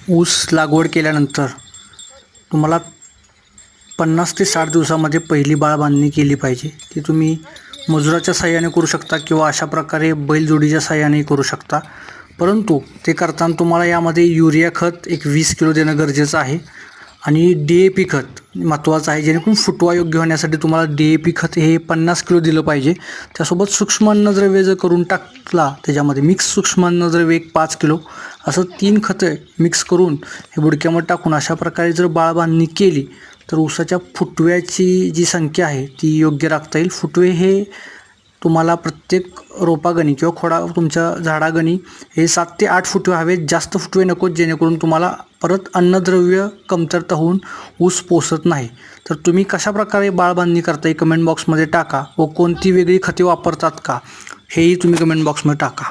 ऊस लागवड केल्यानंतर तुम्हाला 50 ते 60 दिवसामध्ये पहिली बाळबांधणी केली पाहिजे. ती तुम्ही मजुराच्या साहाय्याने करू शकता किंवा अशा प्रकारे बैलजोडीच्या साहाय्याने करू शकता. परंतु ते करताना तुम्हाला यामध्ये युरिया खत एक 20 किलो देणं गरजेचं आहे आणि DAP खत महत्त्वाचं आहे, जेणेकरून फुटवा योग्य होण्यासाठी तुम्हाला DAP खत हे 50 किलो दिलं पाहिजे. त्यासोबत सूक्ष्म अन्नद्रव्य जर करून टाकला त्याच्यामध्ये मिक्स सूक्ष्म अन्नद्रव्य एक 5 किलो असं 3 खतं मिक्स करून हे बुडक्यामध्ये टाकून अशा प्रकारे जर बाळबांधणी केली तर ऊसाच्या फुटव्याची जी संख्या आहे ती योग्य राखता येईल. फुटवे हे तुम्हाला प्रत्येक रोपागणी किंवा खोडा तुमच्या झाडागणी हे 7 ते 8 फुटवे हवेत, जास्त फुटवे नकोत, जेणेकरून तुम्हाला परत अन्नद्रव्य कमतरता होऊन ऊस पोसत नाही. तर तुम्ही कशाप्रकारे बाळबांधणी करता हे कमेंट बॉक्समध्ये टाका व कोणती वेगळी खते वापरतात का हेही तुम्ही कमेंट बॉक्समध्ये टाका.